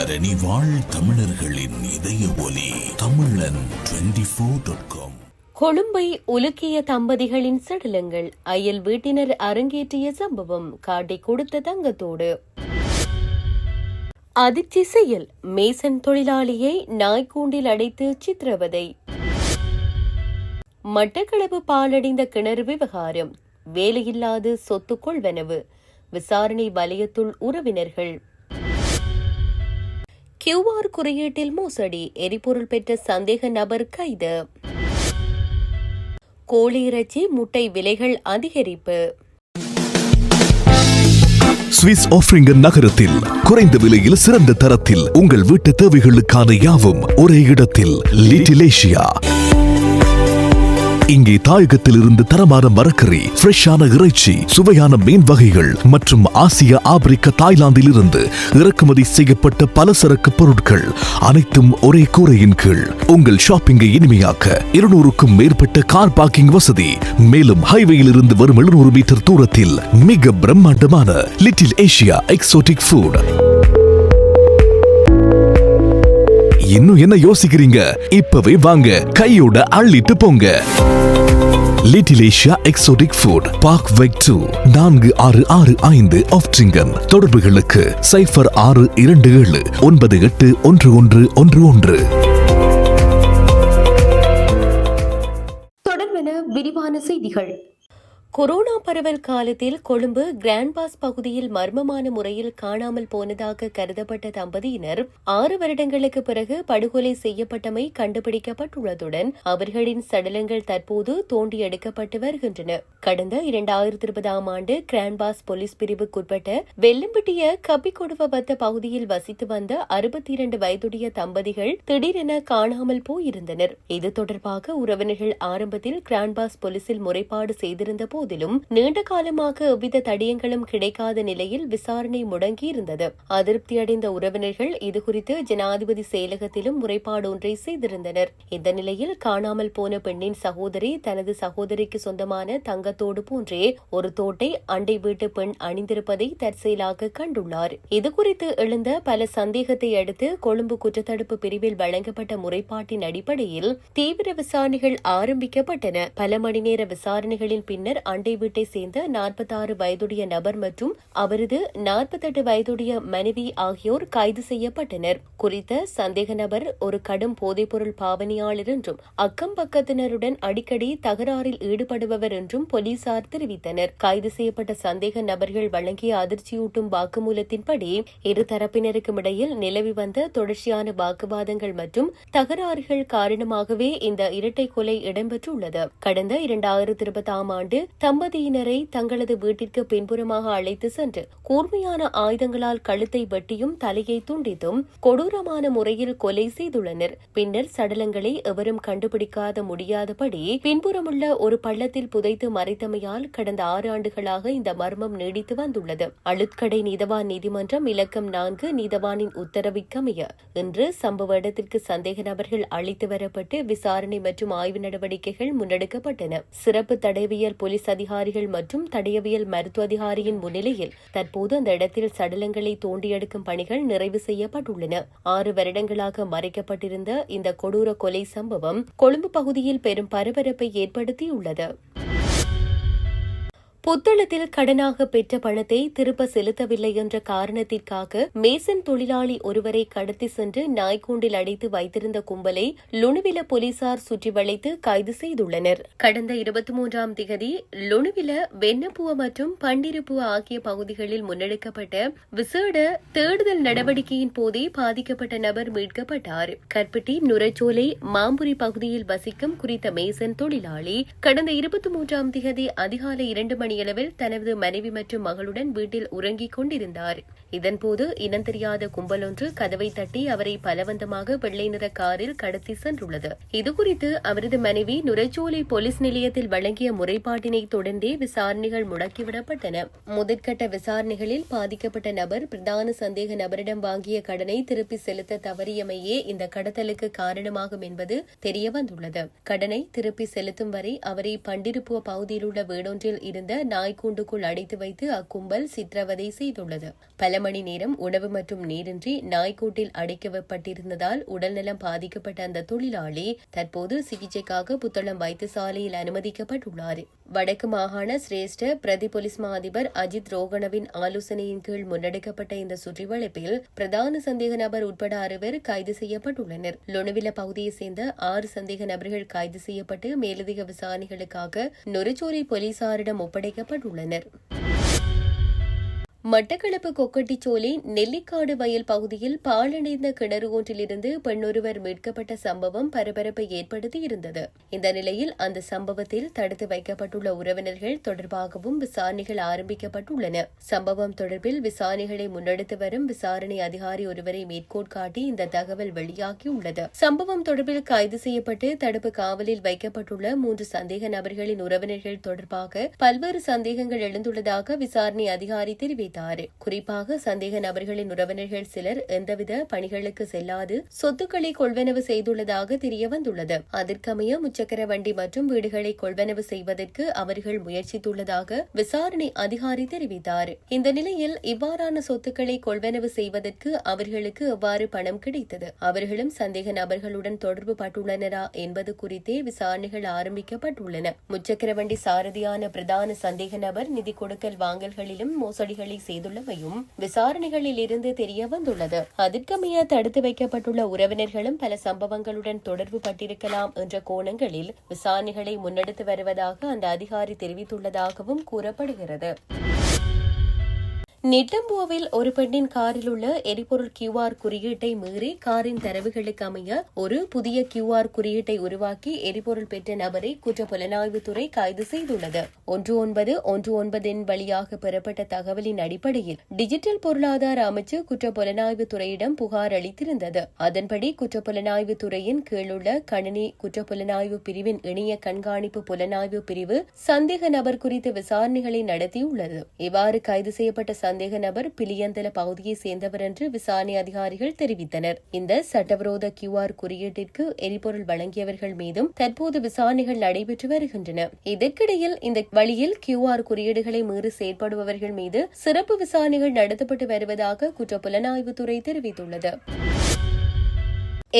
தரணி வாழ் தமிழர்களின் இதய ஒலி தமிழன் 24.com. கொழும்பை உலுக்கிய தம்பதிகளின் சடலங்கள் அயல் வீட்டினர் அரங்கேற்றிய சம்பவம் காட்டி கொடுத்த தங்கத்தோடு. அதிர்ச்சி செயல், மேசன் தொழிலாளியை நாய்க்கூண்டில் அடைத்து சித்திரவதை. மட்டக்களப்பு பாலடைந்த கிணறு விவகாரம், வேலையில்லாது சொத்து கொள்வனவு, விசாரணை வலயத்துள் உறவினர்கள். QR குறியீட்டில் மோசடி, எரிபொருள் பெற்ற சந்தேக நபர் கைது. கோழி இறைச்சி முட்டை விலைகள் அதிகரிப்பு. சுவிஸ் ஆஃப்ரிங்கன் நகரத்தில் குறைந்த விலையில் சிறந்த தரத்தில் உங்கள் வீட்டு தேவைகளுக்கான யாவும் ஒரே இடத்தில். Little Asia. இங்கே தாயகத்தில் இருந்து தரமான மரக்கறி, ஃப்ரெஷ்ஷான இறைச்சி, சுவையான மீன் வகைகள் மற்றும் ஆசிய, ஆப்பிரிக்க, தாய்லாந்தில் இருந்து இறக்குமதி செய்யப்பட்ட பலசரக்கு பொருட்கள் அனைத்தும் ஒரே கூரையின் கீழ். உங்கள் ஷாப்பிங்கை இனிமையாக்க 200க்கும் மேற்பட்ட கார் பார்க்கிங் வசதி. மேலும் ஹைவேயில் இருந்து வரும் 700 மீட்டர் தூரத்தில் மிக பிரம்மாண்டமான லிட்டில் ஏசியா எக்ஸோட்டிக் ஃபுட். இன்னும் என்ன யோசிக்கிறீங்க? இப்பவே வாங்க, கையோட அள்ளிட்டு போங்க. Little Asia exotic food, park வெக் 2, 4665 ஆஃப்ட்ரிங்கன். தொடர்புகளுக்கு 0627 981111. தொடர்பென விரிவான செய்திகள். கொரோனா பரவல் காலத்தில் கொழும்பு கிராண்ட் பாஸ் பகுதியில் மர்மமான முறையில் காணாமல் போனதாக கருதப்பட்ட தம்பதியினர் 6 வருடங்களுக்கு பிறகு படுகொலை செய்யப்பட்டமை கண்டுபிடிக்கப்பட்டுள்ளதுடன் அவர்களின் சடலங்கள் தற்போது தோண்டி எடுக்கப்பட்டு வருகின்றன. கடந்த 2020ஆம் ஆண்டு கிராண்ட் பாஸ் போலீஸ் பிரிவுக்குட்பட்ட வெள்ளம்பிட்டிய கபிகொடுவபத்த பகுதியில் வசித்து வந்த 62 வயதுடைய தம்பதிகள் திடீரென காணாமல் போயிருந்தனர். இது தொடர்பாக உறவினர்கள் ஆரம்பத்தில் கிராண்ட் பாஸ் போலீசில் முறைப்பாடு செய்திருந்த போதிலும் நீண்ட காலமாக எவ்வித தடயங்களும் கிடைக்காத நிலையில் விசாரணை முடங்கியிருந்தது. அதிருப்தியடைந்த உறவினர்கள் இதுகுறித்து ஜனாதிபதி செயலகத்திலும் முறைப்பாடு ஒன்றை செய்திருந்தனர். இந்த நிலையில் காணாமல் போன பெண்ணின் சகோதரி தனது சகோதரிக்கு சொந்தமான தங்கத்தோடு போன்றே ஒரு தோட்டை அண்டை வீட்டு பெண் அணிந்திருப்பதை தற்செயலாக கண்டுள்ளார். இதுகுறித்து எழுந்த பல சந்தேகத்தை அடுத்து கொழும்பு குற்றத்தடுப்பு பிரிவில் வழங்கப்பட்ட முறைப்பாட்டின் அடிப்படையில் தீவிர விசாரணைகள் ஆரம்பிக்கப்பட்டன. பல மணி நேர விசாரணைகளின் பின்னர் அண்டை வீட்டை சேர்ந்த 46 வயதுடைய நபர் மற்றும் அவரது 48 வயதுடைய மனைவி ஆகியோர் கைது செய்யப்பட்டனர். குறித்த சந்தேக நபர் ஒரு கடும் போதைப்பொருள் பாவனையாளர் என்றும் அக்கம் பக்கத்தினருடன் அடிக்கடி தகராறில் ஈடுபடுபவர் என்றும் போலீசார் தெரிவித்தனர். கைது செய்யப்பட்ட சந்தேக நபர்கள் வழங்கிய அதிர்ச்சியூட்டும் வாக்குமூலத்தின்படி இரு தரப்பினருக்கும் இடையில் நிலவி வந்த தொடர்ச்சியான வாக்குவாதங்கள் மற்றும் தகராறுகள் காரணமாகவே இந்த இரட்டை கொலை இடம்பெற்றுள்ளது. கடந்த 2020ஆம் ஆண்டு தம்பதியினரை தங்களது வீட்டிற்கு பின்புறமாக அழைத்து சென்று கூர்மையான ஆயுதங்களால் கழுத்தை வெட்டியும் தலையை துண்டித்தும் கொடூரமான முறையில் கொலை செய்துள்ளனர். பின்னர் சடலங்களை எவரும் கண்டுபிடிக்காத முடியாதபடி பின்புறமுள்ள ஒரு பள்ளத்தில் புதைத்து மறைத்தமையால் கடந்த 6 ஆண்டுகளாக இந்த மர்மம் நீடித்து வந்துள்ளது. அழுத்கடை நீதவான் நீதிமன்றம் இலக்கம் 4 நீதவானின் உத்தரவிற்கமைய இன்று சம்பவ இடத்திற்கு சந்தேக நபர்கள் அழைத்து வரப்பட்டு விசாரணை மற்றும் ஆய்வு நடவடிக்கைகள் முன்னெடுக்கப்பட்டன. சிறப்பு தடயவியல் போலீஸ் அதிகாரிகள் மற்றும் தடயவியல் மருத்துவ அதிகாரியின் முன்னிலையில் தற்போது அந்த இடத்தில் சடலங்களை தோண்டி எடுக்கும் பணிகள் நிறைவு செய்யப்பட்டுள்ளன. 6 வருடங்களாக மறைக்கப்பட்டிருந்த இந்த கொடூர கொலை சம்பவம் கொழும்பு பகுதியில் பெரும் பரபரப்பை ஏற்படுத்தியுள்ளது. புத்தளத்தில் கடனாக பெற்ற பணத்தை திருப்ப செலுத்தவில்லை என்ற காரணத்திற்காக மேசன் தொழிலாளி ஒருவரை கடத்தி சென்று நாய்க்கூண்டில் அடைத்து வைத்திருந்த கும்பலை லுணுவில போலீசார் சுற்றி வளைத்து கைது செய்துள்ளனர். கடந்த 23ஆம் தேதி லுணுவில வெண்ணப்புவ மற்றும் பண்டிருப்புவ ஆகிய பகுதிகளில் முன்னெடுக்கப்பட்ட விசேட தேடுதல் நடவடிக்கையின் போதே பாதிக்கப்பட்ட நபர் மீட்கப்பட்டார். கற்பிட்டி நுரச்சோலை மாம்புரி பகுதியில் வசிக்கும் குறித்த மேசன் தொழிலாளி கடந்த 23ஆம் தேதி அதிகாலை 2 மணி அளவில் தனது மனைவி மற்றும் மகளுடன் வீட்டில் உறங்கிக் கொண்டிருந்தார். இதன்போது இனம் தெரியாத கும்பல் ஒன்று கதவை தட்டி அவரை பலவந்தமாக வெள்ளை நிற காரில் கடத்தி சென்றுள்ளது. இதுகுறித்து அவரது மனைவி நுரைச்சோலை போலீஸ் நிலையத்தில் வழங்கிய முறைப்பாட்டினை தொடர்ந்தே விசாரணைகள் முடக்கிவிடப்பட்டன. முதற்கட்ட விசாரணைகளில் பாதிக்கப்பட்ட நபர் பிரதான சந்தேக நபரிடம் வாங்கிய கடனை திருப்பி செலுத்த தவறியமையே இந்த கடத்தலுக்கு காரணமாகும் என்பது தெரியவந்துள்ளது. கடனை திருப்பி செலுத்தும் வரை அவரை பண்டிருப்புவ பகுதியில் உள்ள வீடொன்றில் இருந்த நாய்க்கூண்டுக்குள் அடைத்து வைத்து அக்கும்பல் சித்திரவதை செய்துள்ளது. பல மணி நேரம் உணவு மற்றும் நீரின்றி நாய்க்கூட்டில் அடைக்கப்பட்டிருந்ததால் உடல்நலம் பாதிக்கப்பட்ட அந்த தொழிலாளி தற்போது சிகிச்சைக்காக புத்தளம் வைத்தியசாலையில் அனுமதிக்கப்பட்டுள்ளார். வடக்கு மாகாண சிரேஷ்ட பிரதி போலீஸ் மா அதிபர் அஜித் ரோகணவின் ஆலோசனையின் கீழ் முன்னெடுக்கப்பட்ட இந்த சுற்றிவளைப்பில் பிரதான சந்தேக நபர் உட்பட 6 பேர் கைது செய்யப்பட்டுள்ளனர். லொணுவில பகுதியைச் சேர்ந்த 6 சந்தேக நபர்கள் கைது செய்யப்பட்டு மேலதிக விசாரணைகளுக்காக நொரிச்சோலை போலீசாரிடம் ஒப்படைக்கப்பட்டுள்ளனர். மட்டக்களப்பு கொக்கட்டிச்சோலை நெல்லிக்காடு வயல் பகுதியில் பாழடைந்த கிணறு ஒன்றிலிருந்து பெண்ணொருவர் மீட்கப்பட்ட சம்பவம் பரபரப்பை ஏற்படுத்தியிருந்தது. இந்த நிலையில் அந்த சம்பவத்தில் தடுத்து வைக்கப்பட்டுள்ள உறவினர்கள் தொடர்பாகவும் விசாரணைகள் ஆரம்பிக்கப்பட்டுள்ளன. சம்பவம் தொடர்பில் விசாரணைகளை முன்னெடுத்து வரும் விசாரணை அதிகாரி ஒருவரை மேற்கோள் காட்டி இந்த தகவல் வெளியாகியுள்ளது. சம்பவம் தொடர்பில் கைது செய்யப்பட்டு தடுப்பு காவலில் வைக்கப்பட்டுள்ள 3 சந்தேக நபர்களின் உறவினர்கள் தொடர்பாக பல்வேறு சந்தேகங்கள் எழுந்துள்ளதாக விசாரணை அதிகாரி தெரிவித்தார். குறிப்பாக சந்தேக நபர்களின் உறவினர்கள் சிலர் எந்தவித பணிகளுக்கு செல்லாது சொத்துக்களை கொள்வனவு செய்துள்ளதாக தெரியவந்துள்ளது. அதற்கமைய முச்சக்கர வண்டி மற்றும் வீடுகளை கொள்வனவு செய்வதற்கு அவர்கள் முயற்சித்துள்ளதாக விசாரணை அதிகாரி தெரிவித்தார். இந்த நிலையில் இவ்வாறான சொத்துக்களை கொள்வனவு செய்வதற்கு அவர்களுக்கு எவ்வாறு பணம் கிடைத்தது, அவர்களும் சந்தேக நபர்களுடன் தொடர்பு பட்டுள்ளனரா என்பது குறித்தே விசாரணைகள் ஆரம்பிக்கப்பட்டுள்ளன. முச்சக்கர வண்டி சாரதியான பிரதான சந்தேக நபர் நிதி கொடுக்கல் வாங்கல்களிலும் மோசடிகளை செய்துள்ளமையும் விசாரணைகளில் இருந்து தெரிய வந்துள்ளது. அதற்கமைய தடுத்து வைக்கப்பட்டுள்ள உறவினர்களும் பல சம்பவங்களுடன் தொடர்பு பட்டிருக்கலாம் என்ற கோணங்களில் விசாரணைகளை முன்னெடுத்து வருவதாக அந்த அதிகாரி தெரிவித்துள்ளதாகவும் கூறப்படுகிறது. நிட்டம்புவில் ஒரு பெண்ணின் காரில் உள்ள எரிபொருள் QR குறியீட்டை மீறி காரின் தரவுகளுக்கு அமைய ஒரு புதிய QR குறியீட்டை உருவாக்கி எரிபொருள் பெற்ற நபரை குற்றப்புலனாய்வுத்துறை கைது செய்துள்ளது. 1919 வழியாக பெறப்பட்ட தகவலின் அடிப்படையில் டிஜிட்டல் பொருளாதார அமைச்சு குற்றப்புலனாய்வுத்துறையிடம் புகார் அளித்திருந்தது. அதன்படி குற்றப்புலனாய்வுத்துறையின் கீழுள்ள கணினி குற்றப்புலனாய்வு பிரிவின் இணைய கண்காணிப்பு புலனாய்வு பிரிவு சந்தேக நபர் குறித்த விசாரணைகளை நடத்தியுள்ளது. இவ்வாறு கைது செய்யப்பட்ட சந்தேக நபர் பிலியந்தல பகுதியை சேர்ந்தவர் என்று விசாரணை அதிகாரிகள் தெரிவித்தனர். இந்த சட்டவிரோத QR குறியீட்டிற்கு எரிபொருள் வழங்கியவர்கள் மீதும் தற்போது விசாரணைகள் நடைபெற்று வருகின்றன. இதற்கிடையில் இந்த வழியில் QR குறியீடுகளை மீறி செயற்படுபவர்கள் மீது சிறப்பு விசாரணைகள் நடத்தப்பட்டு வருவதாக குற்றப்புலனாய்வுத்துறை தெரிவித்துள்ளது.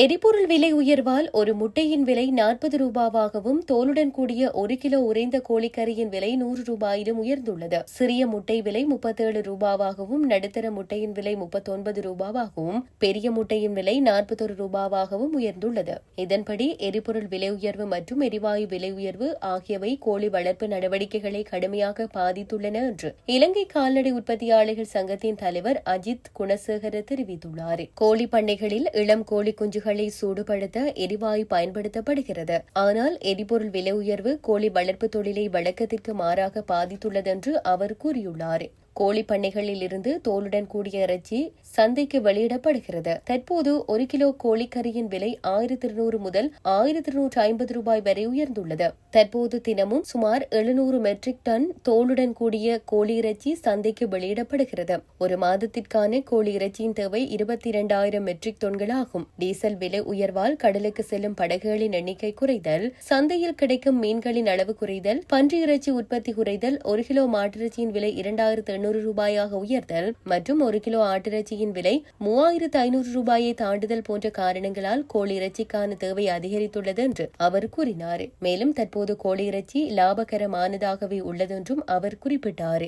எரிபொருள் விலை உயர்வால் ஒரு முட்டையின் விலை 40 ரூபாவாகவும் தோலுடன் கூடிய 1 கிலோ உறைந்த கோழிக்கறியின் விலை 100 ரூபாயிலும் உயர்ந்துள்ளது. சிறிய முட்டை விலை 37 ரூபாவாகவும் நடுத்தர முட்டையின் விலை 39 ரூபாவாகவும் பெரிய முட்டையின் விலை 41 ரூபாவாகவும் உயர்ந்துள்ளது. இதன்படி எரிபொருள் விலை உயர்வு மற்றும் எரிவாயு விலை உயர்வு ஆகியவை கோழி வளர்ப்பு நடவடிக்கைகளை கடுமையாக பாதித்துள்ளன என்று இலங்கை கால்நடை உற்பத்தியாளர்கள் சங்கத்தின் தலைவர் அஜித் குணசேகர தெரிவித்துள்ளார். கோழி பண்ணைகளில் இளம் கோழி குஞ்சு சூடுபடுத்த எரிவாயு பயன்படுத்தப்படுகிறது. ஆனால் எரிபொருள் விலை உயர்வு கோழி வளர்ப்பு தொழிலை வழக்கத்திற்கு மாறாக பாதித்துள்ளது என்று அவர் கூறியுள்ளார். கோழி பண்ணைகளில் இருந்து தோலுடன் கூடிய இறைச்சி சந்தைக்கு வெளியிடப்படுகிறது. தற்போது 1 கிலோ கோழிக்கறியின் விலை 1200 முதல் 1250 ரூபாய் வரை உயர்ந்துள்ளது. தற்போது தினமும் சுமார் 700 மெட்ரிக் டன் தோலுடன் கூடிய கோழி இறைச்சி சந்தைக்கு வெளியிடப்படுகிறது. ஒரு மாதத்திற்கான கோழி இறைச்சியின் தேவை 22,000 மெட்ரிக் டன்களாகும். டீசல் விலை உயர்வால் கடலுக்கு செல்லும் படகுகளின் எண்ணிக்கை குறைதல், சந்தையில் கிடைக்கும் மீன்களின் அளவு குறைதல், பன்றி இறைச்சி உற்பத்தி குறைதல், 1 கிலோ மாட்டிறைச்சியின் விலை 2800 ரூபாயாக உயர்தல் மற்றும் 1 கிலோ ஆட்டிறைச்சியின் விலை 3500 ரூபாயை தாண்டுதல் போன்ற காரணங்களால் கோழி இறைச்சிக்கான தேவை அதிகரித்துள்ளது என்று அவர் கூறினார். மேலும் தற்போது கோழி இறைச்சி லாபகரமானதாகவே உள்ளதென்றும் அவர் குறிப்பிட்டார்.